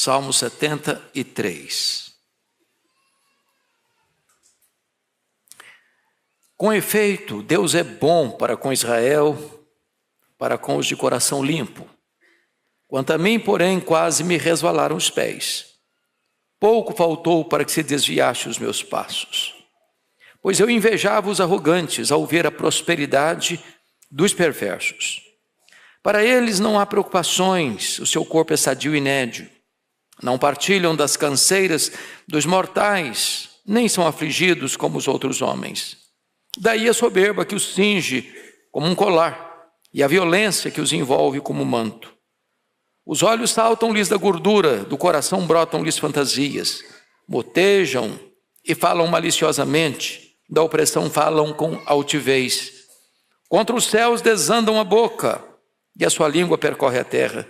Salmo 73. Com efeito, Deus é bom para com Israel, para com os de coração limpo. Quanto a mim, porém, quase me resvalaram os pés. Pouco faltou para que se desviasse os meus passos. Pois eu invejava os arrogantes ao ver a prosperidade dos perversos. Para eles não há preocupações, o seu corpo é sadio e nédio. Não partilham das canseiras dos mortais, nem são afligidos como os outros homens. Daí a soberba que os cinge como um colar, e a violência que os envolve como um manto. Os olhos saltam-lhes da gordura, do coração brotam-lhes fantasias. Motejam e falam maliciosamente, da opressão falam com altivez. Contra os céus desandam a boca, e a sua língua percorre a terra.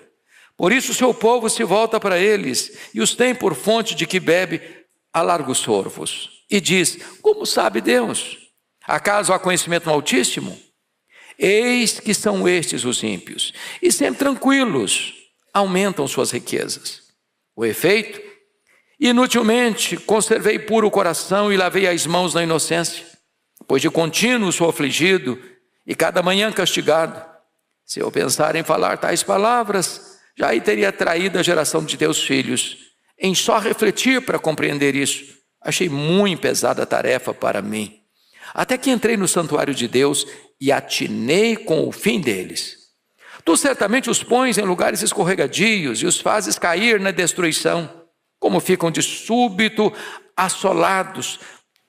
Por isso o seu povo se volta para eles, e os tem por fonte de que bebe a largos sorvos. E diz: como sabe Deus? Acaso há conhecimento no Altíssimo? Eis que são estes os ímpios, e sempre tranquilos, aumentam suas riquezas. O efeito, inutilmente conservei puro o coração e lavei as mãos na inocência, pois de contínuo sou afligido e cada manhã castigado. Se eu pensar em falar tais palavras, já aí teria traído a geração de teus filhos. Em só refletir para compreender isso, achei muito pesada a tarefa para mim. Até que entrei no santuário de Deus e atinei com o fim deles. Tu certamente os pões em lugares escorregadios e os fazes cair na destruição, como ficam de súbito assolados,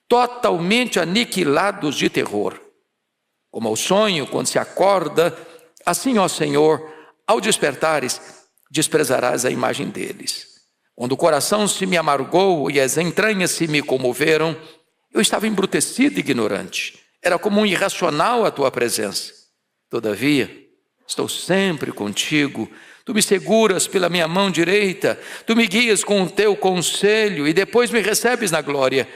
totalmente aniquilados de terror. Como ao sonho, quando se acorda, assim, ó Senhor, ao despertares, desprezarás a imagem deles. Quando o coração se me amargou e as entranhas se me comoveram, eu estava embrutecido e ignorante. Era como um irracional a tua presença. Todavia, estou sempre contigo. Tu me seguras pela minha mão direita. Tu me guias com o teu conselho e depois me recebes na glória.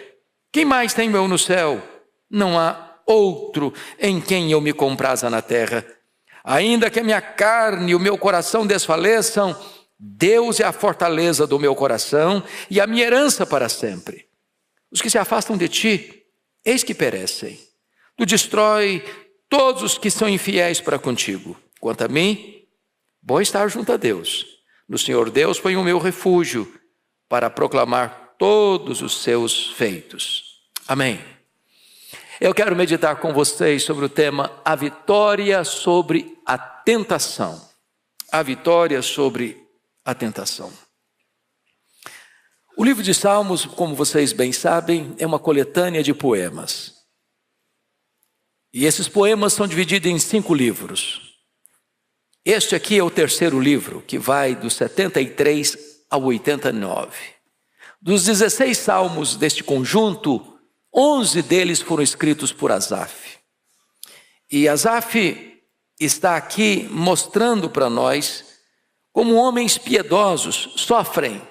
Quem mais tem eu no céu? Não há outro em quem eu me compraza na terra. Ainda que a minha carne e o meu coração desfaleçam, Deus é a fortaleza do meu coração e a minha herança para sempre. Os que se afastam de ti, eis que perecem. Tu destrói todos os que são infiéis para contigo. Quanto a mim, bom estar junto a Deus. No Senhor Deus foi o meu refúgio para proclamar todos os seus feitos. Amém. Eu quero meditar com vocês sobre o tema A Vitória sobre a Tentação. A vitória sobre a tentação. O livro de Salmos, como vocês bem sabem, é uma coletânea de poemas. E esses poemas são divididos em 5 livros. Este aqui é o terceiro livro, que vai do 73 ao 89. Dos 16 salmos deste conjunto, 11 deles foram escritos por Asaf. E Asaf está aqui mostrando para nós como homens piedosos sofrem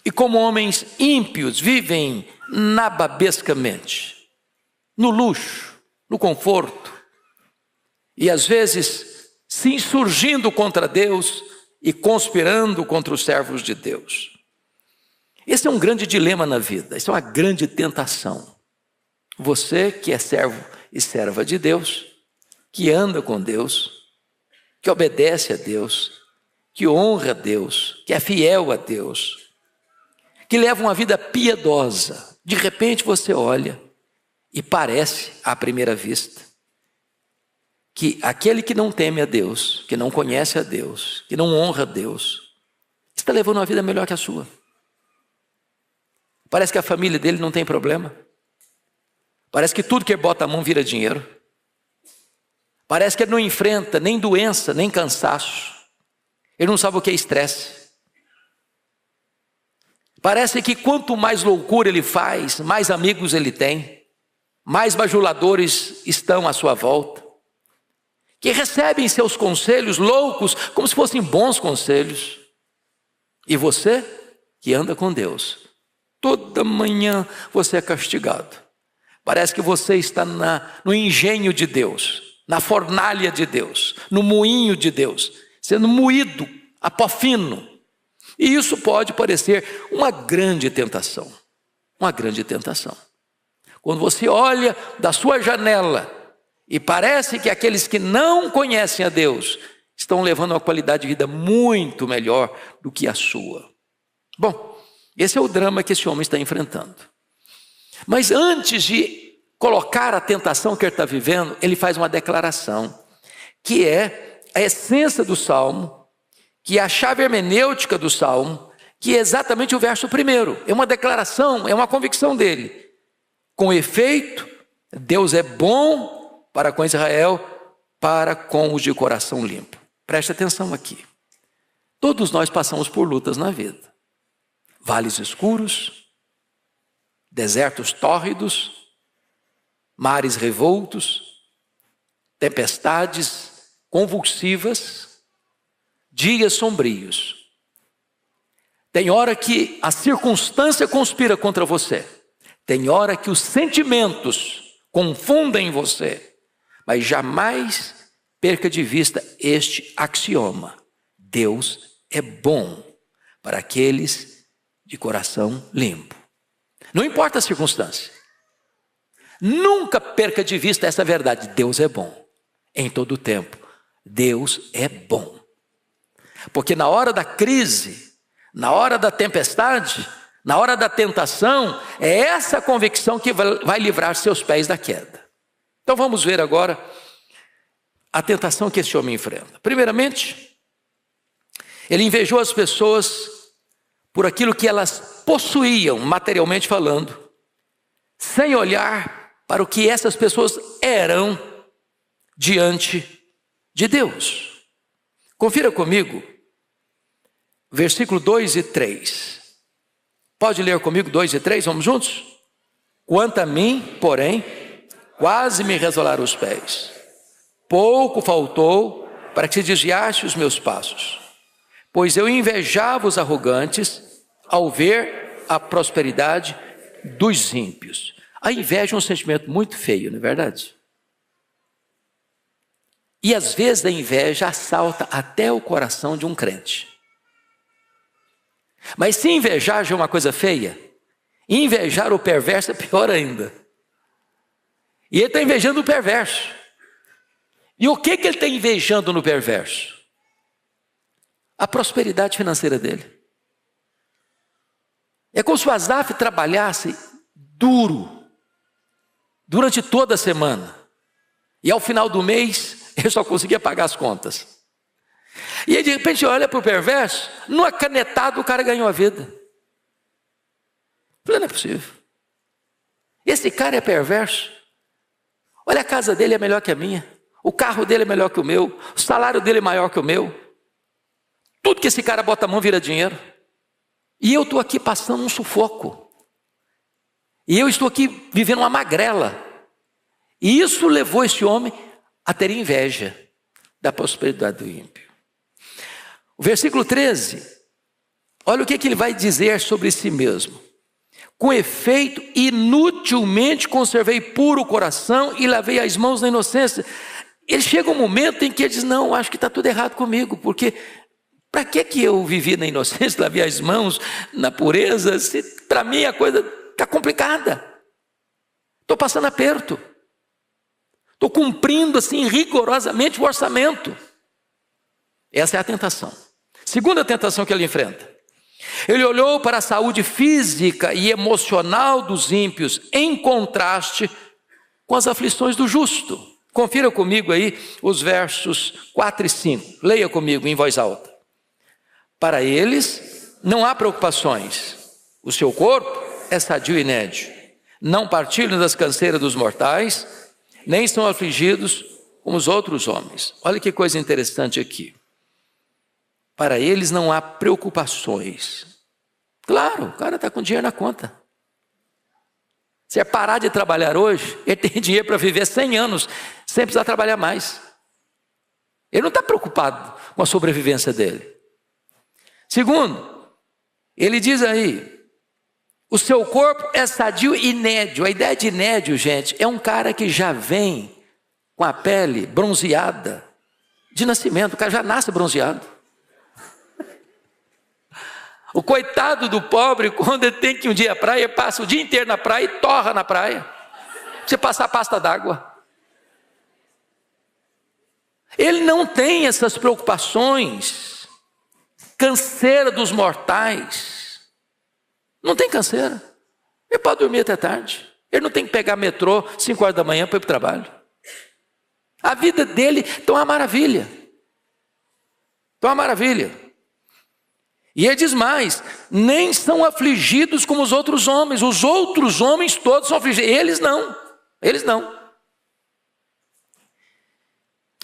e como homens ímpios vivem nababescamente, no luxo, no conforto, e às vezes se insurgindo contra Deus e conspirando contra os servos de Deus. Esse é um grande dilema na vida, isso é uma grande tentação. Você que é servo e serva de Deus, que anda com Deus, que obedece a Deus, que honra a Deus, que é fiel a Deus, que leva uma vida piedosa. De repente você olha e parece, à primeira vista, que aquele que não teme a Deus, que não conhece a Deus, que não honra a Deus, está levando uma vida melhor que a sua. Parece que a família dele não tem problema. Parece que tudo que ele bota a mão vira dinheiro. Parece que ele não enfrenta nem doença, nem cansaço. Ele não sabe o que é estresse. Parece que quanto mais loucura ele faz, mais amigos ele tem, mais bajuladores estão à sua volta, que recebem seus conselhos loucos como se fossem bons conselhos. E você, que anda com Deus, toda manhã você é castigado. Parece que você está no engenho de Deus, na fornalha de Deus, no moinho de Deus, sendo moído a pó fino. E isso pode parecer uma grande tentação. Uma grande tentação. Quando você olha da sua janela e parece que aqueles que não conhecem a Deus estão levando uma qualidade de vida muito melhor do que a sua. Bom, esse é o drama que esse homem está enfrentando. Mas antes de colocar a tentação que ele está vivendo, ele faz uma declaração, que é a essência do Salmo, que é a chave hermenêutica do Salmo, que é exatamente o verso 1. É uma declaração, é uma convicção dele. Com efeito, Deus é bom para com Israel, para com os de coração limpo. Preste atenção aqui. Todos nós passamos por lutas na vida. Vales escuros, desertos tórridos, mares revoltos, tempestades convulsivas, dias sombrios. Tem hora que a circunstância conspira contra você. Tem hora que os sentimentos confundem você. Mas jamais perca de vista este axioma: Deus é bom para aqueles de coração limpo. Não importa a circunstância. Nunca perca de vista essa verdade: Deus é bom. Em todo o tempo, Deus é bom. Porque na hora da crise, na hora da tempestade, na hora da tentação, é essa convicção que vai livrar seus pés da queda. Então vamos ver agora a tentação que esse homem enfrenta. Primeiramente, ele invejou as pessoas por aquilo que elas possuíam, materialmente falando, sem olhar para o que essas pessoas eram diante de Deus. Confira comigo, versículo 2 e 3. Pode ler comigo 2 e 3, vamos juntos? Quanto a mim, porém, quase me resvalaram os pés. Pouco faltou para que se desviasse os meus passos. Pois eu invejava os arrogantes ao ver a prosperidade dos ímpios. A inveja é um sentimento muito feio, não é verdade? E às vezes a inveja assalta até o coração de um crente. Mas se invejar já é uma coisa feia, invejar o perverso é pior ainda. E ele está invejando o perverso. E o que ele está invejando no perverso? A prosperidade financeira dele. É como se o Asaf trabalhasse duro durante toda a semana. E ao final do mês, ele só conseguia pagar as contas. E aí de repente olha para o perverso, numa canetada o cara ganhou a vida. Não é possível. Esse cara é perverso. Olha, a casa dele é melhor que a minha. O carro dele é melhor que o meu. O salário dele é maior que o meu. Tudo que esse cara bota a mão vira dinheiro. E eu estou aqui passando um sufoco. E eu estou aqui vivendo uma magrela. E isso levou esse homem a ter inveja da prosperidade do ímpio. O versículo 13, olha o que ele vai dizer sobre si mesmo. Com efeito, inutilmente conservei puro o coração e lavei as mãos na inocência. Ele chega um momento em que ele diz, não, acho que está tudo errado comigo, porque para que eu vivi na inocência, lavei as mãos na pureza, se para mim a coisa está complicada. Estou passando aperto. Estou cumprindo assim rigorosamente o orçamento. Essa é a tentação. Segunda tentação que ele enfrenta. Ele olhou para a saúde física e emocional dos ímpios em contraste com as aflições do justo. Confira comigo aí os versos 4 e 5. Leia comigo em voz alta. Para eles não há preocupações. O seu corpo é sadio e nédio. Não partilham das canseiras dos mortais, nem são afligidos como os outros homens. Olha que coisa interessante aqui. Para eles não há preocupações. Claro, o cara está com dinheiro na conta. Se é parar de trabalhar hoje, ele tem dinheiro para viver 100 anos, sem precisar trabalhar mais. Ele não está preocupado com a sobrevivência dele. Segundo, ele diz aí, o seu corpo é sadio e nédio. A ideia de nédio, gente, é um cara que já vem com a pele bronzeada de nascimento. O cara já nasce bronzeado. O coitado do pobre, quando ele tem que ir um dia à praia, ele passa o dia inteiro na praia e torra na praia. Você passar pasta d'água. Ele não tem essas preocupações. Canseira dos mortais. Não tem canseira. Ele pode dormir até tarde. Ele não tem que pegar metrô 5 horas da manhã para ir para o trabalho. A vida dele está uma maravilha. Está uma maravilha. E ele diz mais, nem são afligidos como os outros homens. Os outros homens todos são afligidos. Eles não. Eles não.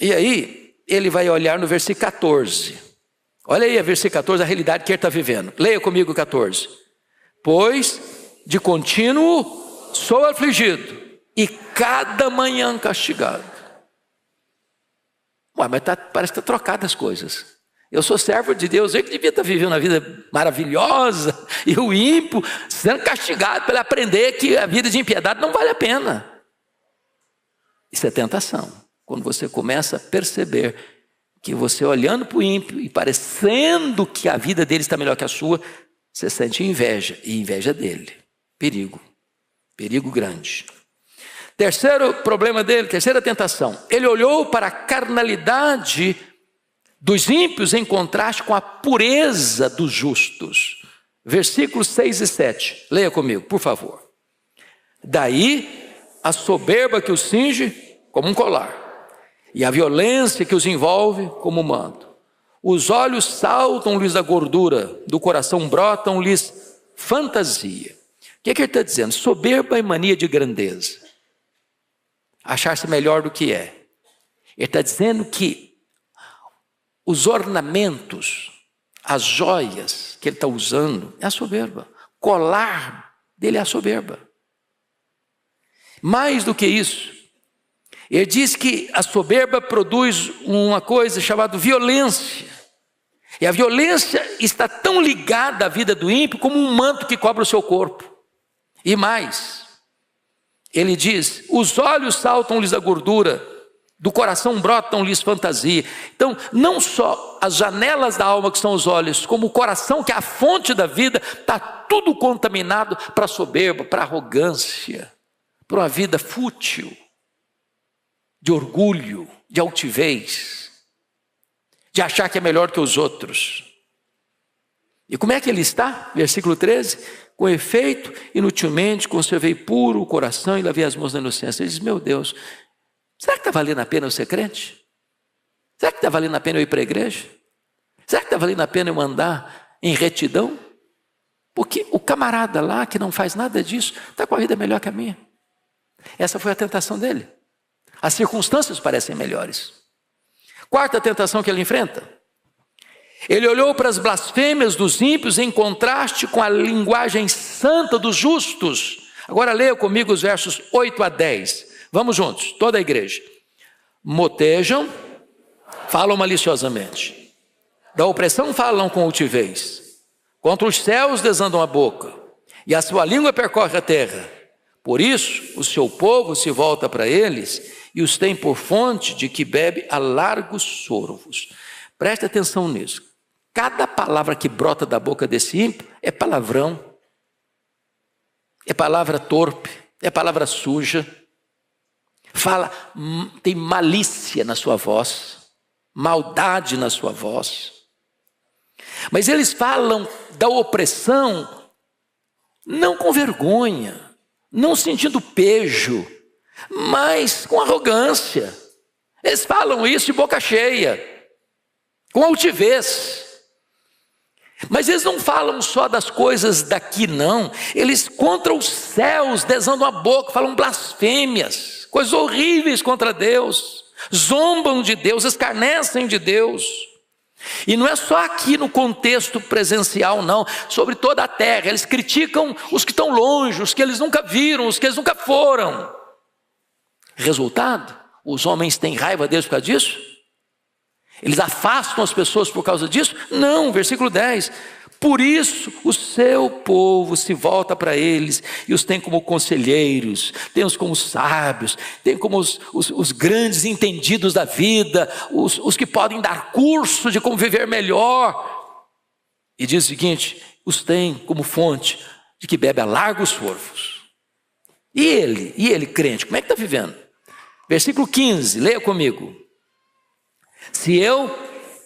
E aí, ele vai olhar no versículo 14. Olha aí, versículo 14, a realidade que ele está vivendo. Leia comigo 14. Pois, de contínuo, sou afligido, e cada manhã castigado. Ué, mas parece que está trocado as coisas. Eu sou servo de Deus, eu que devia estar vivendo uma vida maravilhosa, e o ímpio sendo castigado para ele aprender que a vida de impiedade não vale a pena. Isso é tentação. Quando você começa a perceber que você olhando para o ímpio e parecendo que a vida dele está melhor que a sua, você sente inveja, e inveja dele. Perigo. Perigo grande. Terceiro problema dele, terceira tentação. Ele olhou para a carnalidade dos ímpios em contraste com a pureza dos justos. Versículos 6 e 7. Leia comigo, por favor. Daí a soberba que os cinge como um colar, e a violência que os envolve como um manto. Os olhos saltam-lhes da gordura, do coração brotam-lhes fantasia. O que ele está dizendo? Soberba e mania de grandeza. Achar-se melhor do que é. Ele está dizendo que os ornamentos, as joias que ele está usando, é a soberba. Colar dele é a soberba. Mais do que isso, ele diz que a soberba produz uma coisa chamada violência. E a violência está tão ligada à vida do ímpio como um manto que cobre o seu corpo. E mais, ele diz, os olhos saltam-lhes a gordura, do coração brotam-lhes fantasia. Então, não só as janelas da alma que são os olhos, como o coração que é a fonte da vida, está tudo contaminado para a soberba, para a arrogância, para uma vida fútil, de orgulho, de altivez, de achar que é melhor que os outros. E como é que ele está? Versículo 13, com efeito, inutilmente conservei puro o coração e lavei as mãos na inocência. Ele diz, meu Deus, será que está valendo a pena eu ser crente? Será que está valendo a pena eu ir para a igreja? Será que está valendo a pena eu andar em retidão? Porque o camarada lá que não faz nada disso, está com a vida melhor que a minha. Essa foi a tentação dele. As circunstâncias parecem melhores. Quarta tentação que ele enfrenta. Ele olhou para as blasfêmias dos ímpios em contraste com a linguagem santa dos justos. Agora leia comigo os versos 8 a 10. Vamos juntos, toda a igreja. Motejam, falam maliciosamente. Da opressão falam com altivez. Contra os céus desandam a boca. E a sua língua percorre a terra. Por isso, o seu povo se volta para eles e os tem por fonte de que bebe a largos sorvos. Preste atenção nisso. Cada palavra que brota da boca desse ímpio é palavrão, é palavra torpe, é palavra suja. Fala, tem malícia na sua voz, maldade na sua voz. Mas eles falam da opressão não com vergonha, não sentindo pejo, mas com arrogância. Eles falam isso de boca cheia, com altivez. Mas eles não falam só das coisas daqui não, eles contra os céus desandam a boca, falam blasfêmias, coisas horríveis contra Deus, zombam de Deus, escarnecem de Deus. E não é só aqui no contexto presencial não, sobre toda a terra, eles criticam os que estão longe, os que eles nunca viram, os que eles nunca foram. Resultado, os homens têm raiva deles por causa disso? Eles afastam as pessoas por causa disso? Não, versículo 10. Por isso o seu povo se volta para eles e os tem como conselheiros, tem-os como sábios, tem como os grandes entendidos da vida, os que podem dar curso de como viver melhor. E diz o seguinte, os tem como fonte de que bebe a largos sorvos. E ele, crente, como é que está vivendo? Versículo 15, leia comigo. Se eu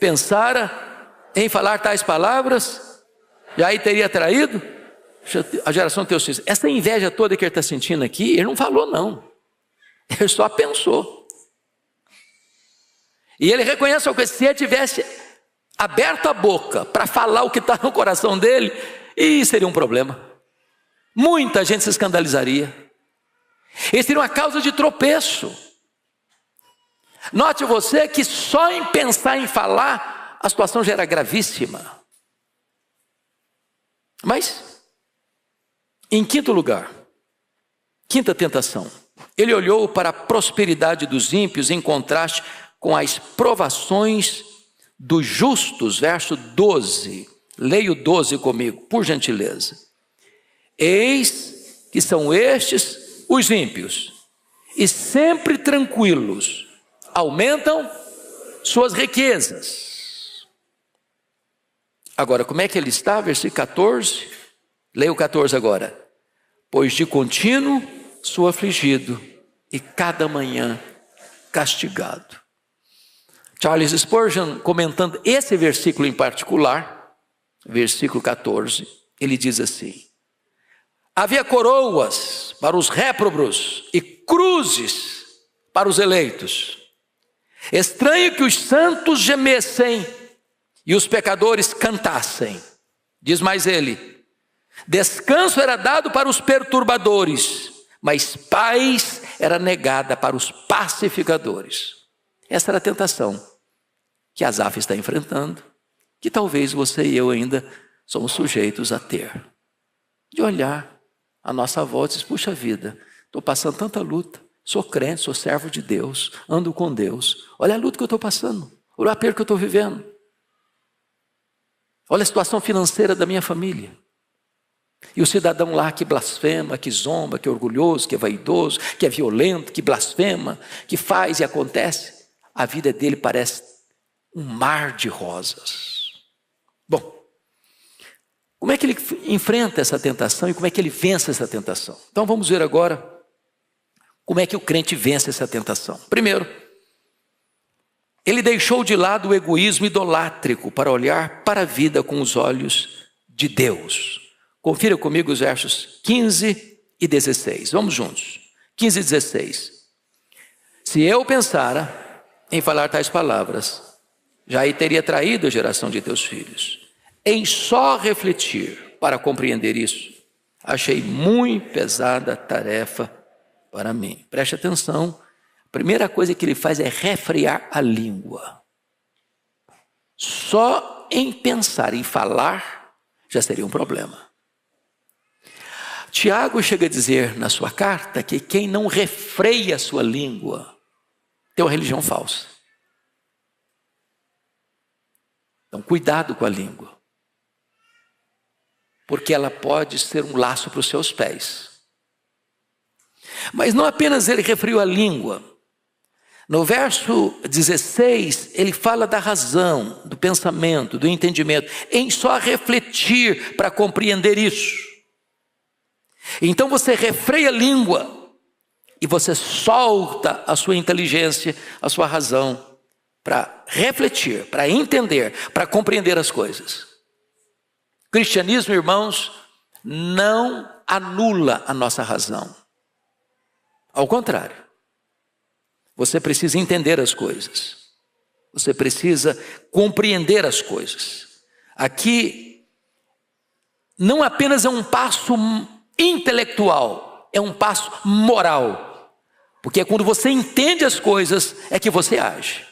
pensara em falar tais palavras, já aí teria traído a geração dos teus filhos. Essa inveja toda que ele está sentindo aqui, ele não falou não. Ele só pensou. E ele reconhece que se ele tivesse aberto a boca para falar o que está no coração dele, seria um problema. Muita gente se escandalizaria. Esse seria uma causa de tropeço. Note você que só em pensar em falar, a situação já era gravíssima. Mas, em quinto lugar, quinta tentação, ele olhou para a prosperidade dos ímpios em contraste com as provações dos justos, verso 12. Leia o 12 comigo, por gentileza. Eis que são estes os ímpios, e sempre tranquilos, aumentam suas riquezas. Agora, como é que ele está? Versículo 14. Leia o 14 agora. Pois de contínuo sou afligido, e cada manhã castigado. Charles Spurgeon, comentando esse versículo em particular, versículo 14, ele diz assim: havia coroas para os réprobos e cruzes para os eleitos. Estranho que os santos gemessem e os pecadores cantassem. Diz mais ele: descanso era dado para os perturbadores, mas paz era negada para os pacificadores. Essa era a tentação que Asaf está enfrentando, que talvez você e eu ainda somos sujeitos a ter. De olhar à nossa volta e dizer: puxa vida, estou passando tanta luta, sou crente, sou servo de Deus, ando com Deus, olha a luta que eu estou passando, olha o aperto que eu estou vivendo, olha a situação financeira da minha família. E o cidadão lá que blasfema, que zomba, que é orgulhoso, que é vaidoso, que é violento, que blasfema, que faz e acontece, a vida dele parece um mar de rosas. Bom, como é que ele enfrenta essa tentação e como é que ele vence essa tentação? Então vamos ver agora como é que o crente vence essa tentação. Primeiro, ele deixou de lado o egoísmo idolátrico para olhar para a vida com os olhos de Deus. Confira comigo os versos 15 e 16. Vamos juntos. 15 e 16. Se eu pensara em falar tais palavras, já aí teria traído a geração de teus filhos. Em só refletir para compreender isso, achei muito pesada a tarefa para mim. Preste atenção, a primeira coisa que ele faz é refrear a língua. Só em pensar em falar, já seria um problema. Tiago chega a dizer na sua carta que quem não refreia a sua língua tem uma religião falsa. Então, cuidado com a língua, porque ela pode ser um laço para os seus pés. Mas não apenas ele refreou a língua. No verso 16, ele fala da razão, do pensamento, do entendimento, em só refletir para compreender isso. Então você refreia a língua e você solta a sua inteligência, a sua razão, para refletir, para entender, para compreender as coisas. O cristianismo, irmãos, não anula a nossa razão. Ao contrário, você precisa entender as coisas. Você precisa compreender as coisas. Aqui, não apenas é um passo intelectual, é um passo moral. Porque é quando você entende as coisas, é que você age.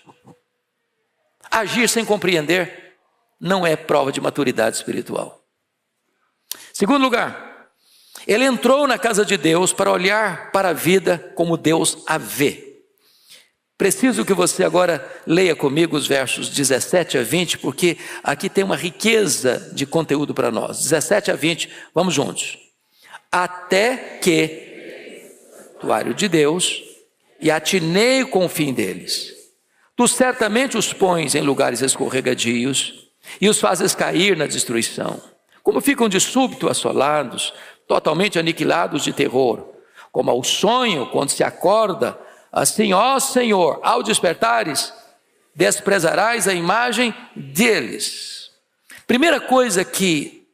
Agir sem compreender não é prova de maturidade espiritual. Segundo lugar, ele entrou na casa de Deus para olhar para a vida como Deus a vê. Preciso que você agora leia comigo os versos 17 a 20, porque aqui tem uma riqueza de conteúdo para nós. 17 a 20, vamos juntos. Até que, santuário de Deus, e atinei com o fim deles. Tu certamente os pões em lugares escorregadios e os fazes cair na destruição. como ficam de súbito assolados, totalmente aniquilados de terror, como ao sonho quando se acorda, assim, ó Senhor, ao despertares, desprezarás a imagem deles. Primeira coisa que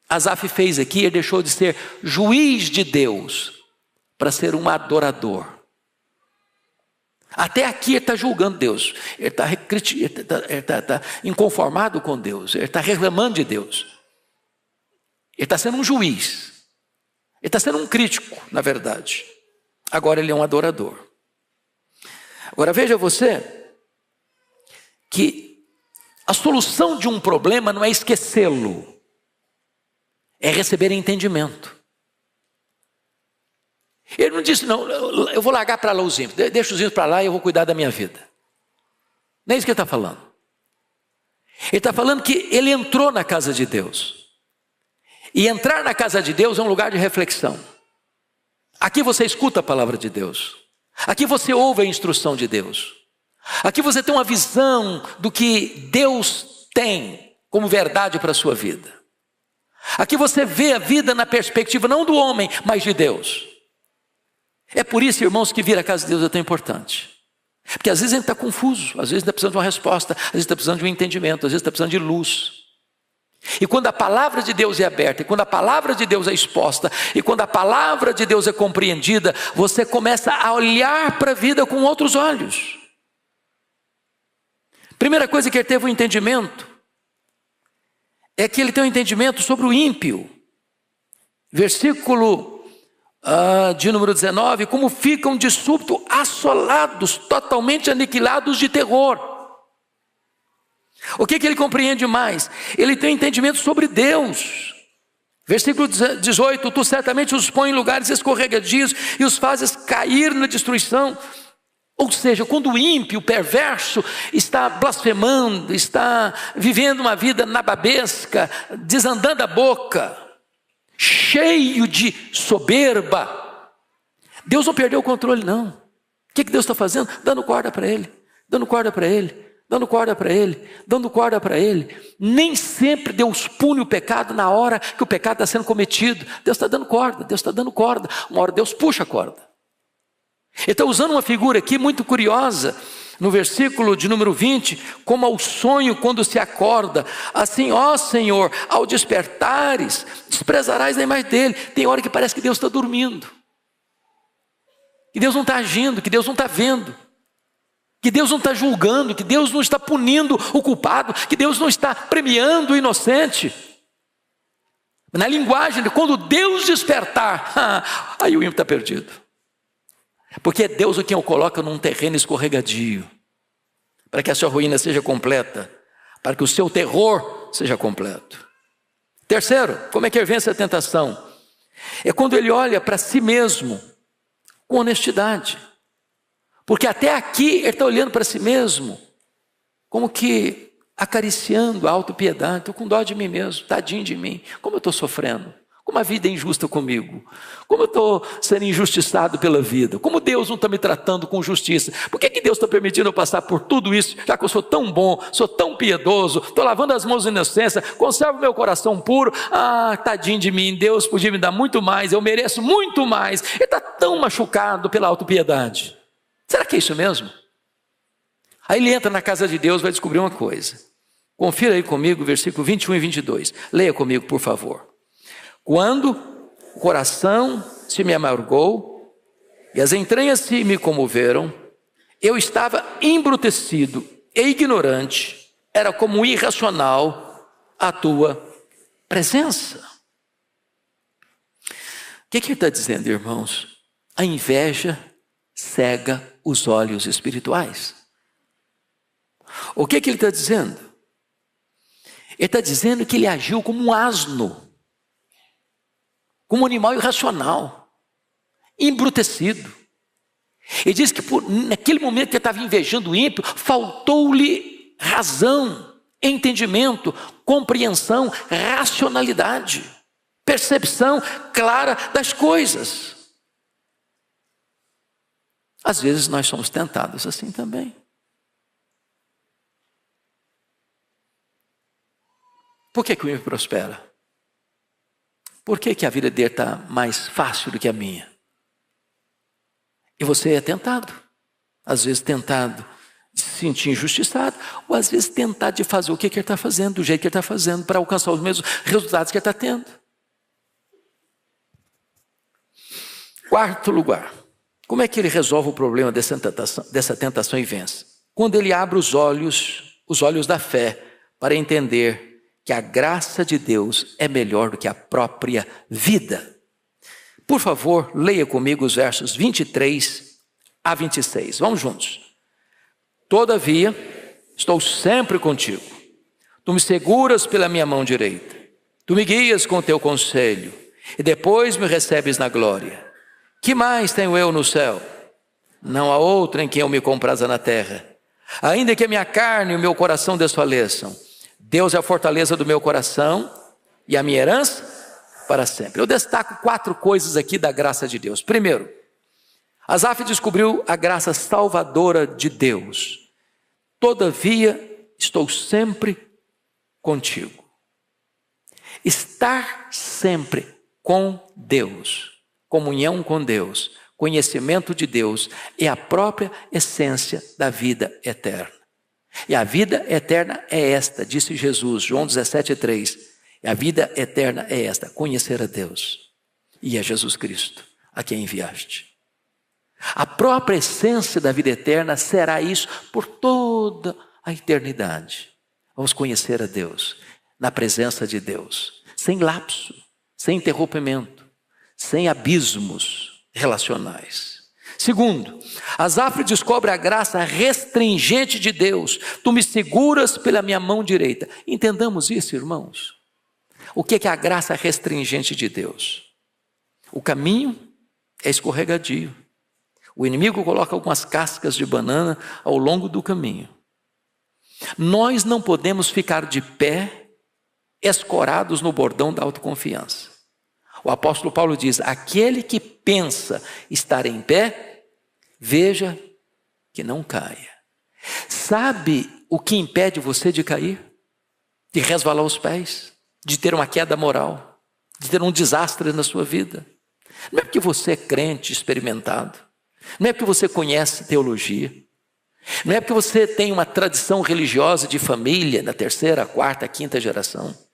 Asaf fez aqui, ele deixou de ser juiz de Deus para ser um adorador. Até aqui ele está julgando Deus, ele está inconformado com Deus, ele está reclamando de Deus. Ele está sendo um juiz, ele está sendo um crítico, na verdade. Agora ele é um adorador. Agora veja você, que a solução de um problema não é esquecê-lo, é receber entendimento. Ele não disse, não, eu vou largar para lá os ímpios, deixa os ímpios para lá e eu vou cuidar da minha vida. Não é isso que ele está falando. Ele está falando que ele entrou na casa de Deus. E entrar na casa de Deus é um lugar de reflexão. Aqui você escuta a palavra de Deus. Aqui você ouve a instrução de Deus. Aqui você tem uma visão do que Deus tem como verdade para a sua vida. Aqui você vê a vida na perspectiva não do homem, mas de Deus. É por isso, irmãos, que vir à casa de Deus é tão importante. Porque às vezes a gente está confuso, às vezes está precisando de uma resposta, às vezes está precisando de um entendimento, às vezes está precisando de luz. E quando a palavra de Deus é aberta, e quando a palavra de Deus é exposta, e quando a palavra de Deus é compreendida, você começa a olhar para a vida com outros olhos. Primeira coisa que ele teve um entendimento, é que ele tem um entendimento sobre o ímpio. Versículo de número 19, como ficam de súbito assolados, totalmente aniquilados de terror. O que ele compreende mais? Ele tem entendimento sobre Deus. Versículo 18, tu certamente os pões em lugares escorregadios e os fazes cair na destruição. Ou seja, quando o ímpio, o perverso, está blasfemando, está vivendo uma vida nababesca, desandando a boca, cheio de soberba, Deus não perdeu o controle, não. O que Deus está fazendo? Dando corda para ele, dando corda para ele, dando corda para ele, dando corda para ele. Nem sempre Deus pune o pecado na hora que o pecado está sendo cometido. Deus está dando corda, Deus está dando corda. Uma hora Deus puxa a corda. Ele está usando uma figura aqui muito curiosa, no versículo de número 20, como ao sonho quando se acorda, assim, ó Senhor, ao despertares, desprezarás a imagem dele. Tem hora que parece que Deus está dormindo, que Deus não está agindo, que Deus não está vendo, que Deus não está julgando, que Deus não está punindo o culpado, que Deus não está premiando o inocente. Na linguagem de quando Deus despertar, aí o ímpio está perdido. Porque é Deus o quem o coloca num terreno escorregadio, para que a sua ruína seja completa, para que o seu terror seja completo. Terceiro, como é que ele vence a tentação? É quando ele olha para si mesmo com honestidade. Porque até aqui ele está olhando para si mesmo, como que acariciando a autopiedade. Estou com dó de mim mesmo, tadinho de mim, como eu estou sofrendo. Como a vida é injusta comigo, como eu estou sendo injustiçado pela vida, como Deus não está me tratando com justiça. Por que Deus está permitindo eu passar por tudo isso, já que eu sou tão bom, sou tão piedoso, estou lavando as mãos de inocência, conservo meu coração puro. Tadinho de mim, Deus podia me dar muito mais, eu mereço muito mais. Ele está tão machucado pela autopiedade. Será que é isso mesmo? Aí ele entra na casa de Deus, vai descobrir uma coisa. Confira aí comigo, versículo 21 e 22. Leia comigo, por favor. Quando o coração se me amargou e as entranhas se me comoveram, eu estava embrutecido e ignorante, era como irracional a tua presença. O que ele está dizendo, irmãos? A inveja cega os olhos espirituais. O que ele está dizendo? Ele está dizendo que ele agiu como um asno, como um animal irracional, embrutecido. Ele diz que naquele momento que ele estava invejando o ímpio, faltou-lhe razão, entendimento, compreensão, racionalidade, percepção clara das coisas. Às vezes nós somos tentados assim também. Por que o ímpio prospera? por que a vida dele está mais fácil do que a minha? E você é tentado, às vezes tentado de se sentir injustiçado, ou às vezes tentado de fazer o que ele está fazendo, do jeito que ele está fazendo, para alcançar os mesmos resultados que ele está tendo. Quarto lugar, como é que ele resolve o problema dessa tentação e vence? Quando ele abre os olhos da fé, para entender que a graça de Deus é melhor do que a própria vida. Por favor, leia comigo os versos 23 a 26. Vamos juntos. Todavia, estou sempre contigo. Tu me seguras pela minha mão direita. Tu me guias com o teu conselho e depois me recebes na glória. Que mais tenho eu no céu? Não há outro em quem eu me compraza na terra. Ainda que a minha carne e o meu coração desfaleçam, Deus é a fortaleza do meu coração e a minha herança para sempre. Eu destaco 4 coisas aqui da graça de Deus. Primeiro, Asaf descobriu a graça salvadora de Deus. Todavia, estou sempre contigo. Estar sempre com Deus, comunhão com Deus, conhecimento de Deus é a própria essência da vida eterna. E a vida eterna é esta, disse Jesus, João 17,3. A vida eterna é esta, conhecer a Deus e a Jesus Cristo, a quem enviaste. A própria essência da vida eterna será isso por toda a eternidade. Vamos conhecer a Deus, na presença de Deus, sem lapso, sem interrompimento, sem abismos relacionais. Segundo, Asaf descobre a graça restringente de Deus. Tu me seguras pela minha mão direita. Entendamos isso, irmãos. O que é a graça restringente de Deus? O caminho é escorregadio. O inimigo coloca algumas cascas de banana ao longo do caminho. Nós não podemos ficar de pé, escorados no bordão da autoconfiança. O apóstolo Paulo diz, aquele que pensa estar em pé, veja que não caia. Sabe o que impede você de cair? De resvalar os pés? De ter uma queda moral? De ter um desastre na sua vida? Não é porque você é crente experimentado. Não é porque você conhece teologia. Não é porque você tem uma tradição religiosa de família na 3ª, 4ª, 5ª geração.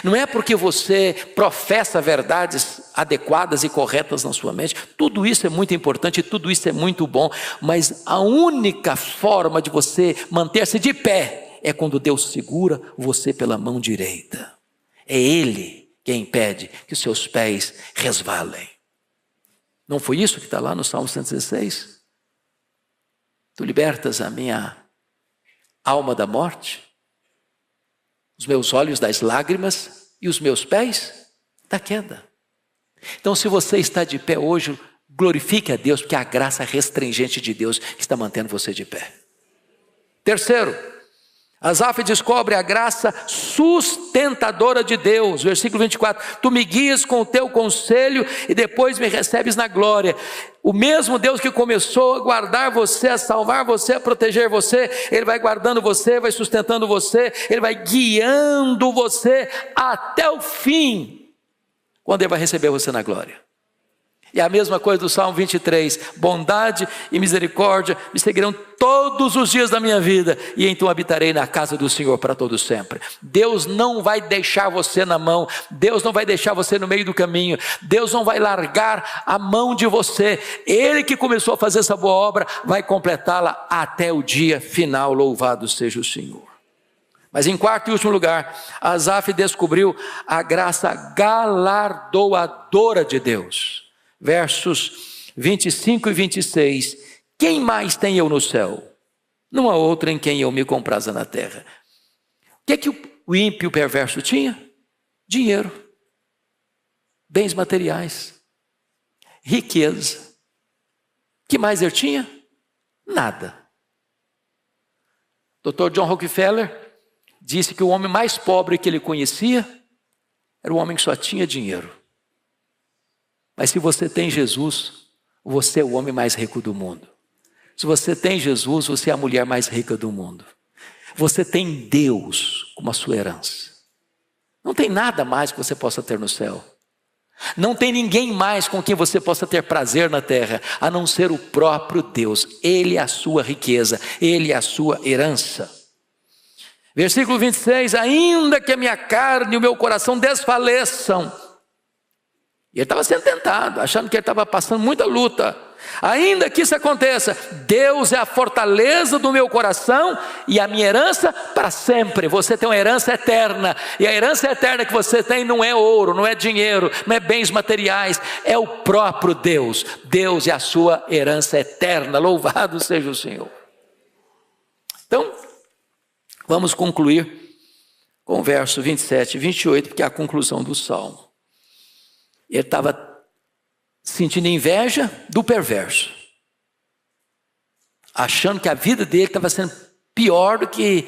Não é porque você professa verdades adequadas e corretas na sua mente. Tudo isso é muito importante e tudo isso é muito bom. Mas a única forma de você manter-se de pé é quando Deus segura você pela mão direita. É Ele quem impede que os seus pés resvalem. Não foi isso que está lá no Salmo 116? Tu libertas a minha alma da morte, os meus olhos das lágrimas e os meus pés da queda. Então, se você está de pé hoje, glorifique a Deus, porque é a graça restringente de Deus que está mantendo você de pé. Terceiro, Asaf descobre a graça sustentadora de Deus, versículo 24, tu me guias com o teu conselho e depois me recebes na glória. O mesmo Deus que começou a guardar você, a salvar você, a proteger você, Ele vai guardando você, vai sustentando você, Ele vai guiando você até o fim, quando Ele vai receber você na glória. E a mesma coisa do Salmo 23, bondade e misericórdia me seguirão todos os dias da minha vida, e então habitarei na casa do Senhor para todo sempre. Deus não vai deixar você na mão, Deus não vai deixar você no meio do caminho, Deus não vai largar a mão de você. Ele que começou a fazer essa boa obra, vai completá-la até o dia final, louvado seja o Senhor. Mas em quarto e último lugar, Asaf descobriu a graça galardoadora de Deus. Versos 25 e 26, quem mais tem eu no céu? Não há outro em quem eu me compraza na terra. O que é que o ímpio perverso tinha? Dinheiro, bens materiais, riqueza. O que mais ele tinha? Nada. Dr. John Rockefeller disse que o homem mais pobre que ele conhecia era o homem que só tinha dinheiro. Mas se você tem Jesus, você é o homem mais rico do mundo. Se você tem Jesus, você é a mulher mais rica do mundo. Você tem Deus como a sua herança. Não tem nada mais que você possa ter no céu. Não tem ninguém mais com quem você possa ter prazer na terra, a não ser o próprio Deus. Ele é a sua riqueza, Ele é a sua herança. Versículo 26, ainda que a minha carne e o meu coração desfaleçam. E ele estava sendo tentado, achando que ele estava passando muita luta. Ainda que isso aconteça, Deus é a fortaleza do meu coração e a minha herança para sempre. Você tem uma herança eterna, e a herança eterna que você tem não é ouro, não é dinheiro, não é bens materiais, é o próprio Deus. Deus é a sua herança eterna, louvado seja o Senhor. Então, vamos concluir com o verso 27 e 28, porque é a conclusão do Salmo. Ele estava sentindo inveja do perverso, achando que a vida dele estava sendo pior do que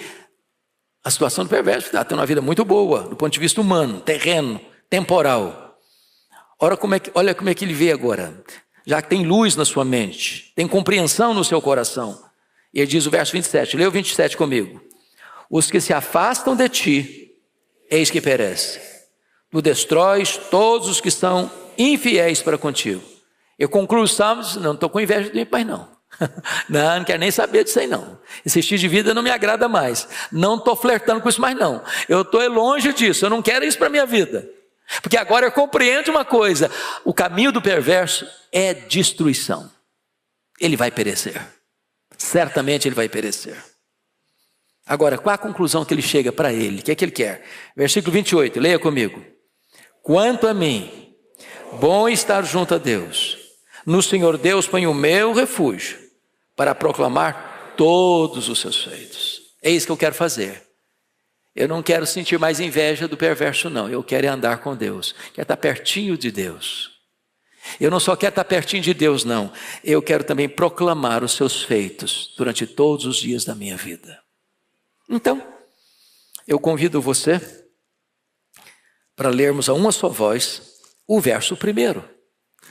a situação do perverso, que está tendo uma vida muito boa, do ponto de vista humano, terreno, temporal. Olha como é que ele vê agora, já que tem luz na sua mente, tem compreensão no seu coração. E ele diz o verso 27, leia o 27 comigo. Os que se afastam de ti, eis que perecem. Tu destróis todos os que são infiéis para contigo. Eu concluo os salmos, não estou com inveja do ímpio, não. Não quero nem saber disso aí não. Esse estilo de vida não me agrada mais. Não estou flertando com isso mais não. Eu estou longe disso, eu não quero isso para a minha vida. Porque agora eu compreendo uma coisa, o caminho do perverso é destruição. Ele vai perecer. Certamente ele vai perecer. Agora, qual a conclusão que ele chega para ele? O que é que ele quer? Versículo 28, leia comigo. Quanto a mim, bom estar junto a Deus. No Senhor Deus ponho o meu refúgio para proclamar todos os seus feitos. É isso que eu quero fazer. Eu não quero sentir mais inveja do perverso, não. Eu quero andar com Deus. Quero estar pertinho de Deus. Eu não só quero estar pertinho de Deus, não. Eu quero também proclamar os seus feitos durante todos os dias da minha vida. Então, eu convido você para lermos a uma só voz o verso 1,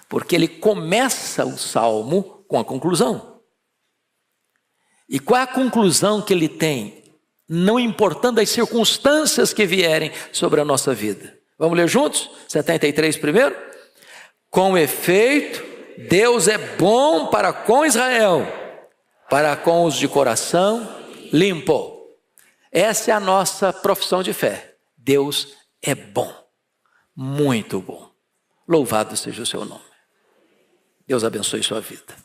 porque ele começa o salmo com a conclusão. E qual é a conclusão que ele tem, não importando as circunstâncias que vierem sobre a nossa vida? Vamos ler juntos? 73 primeiro? Com efeito, Deus é bom para com Israel, para com os de coração limpo. Essa é a nossa profissão de fé. Deus é bom, muito bom. Louvado seja o seu nome. Deus abençoe sua vida.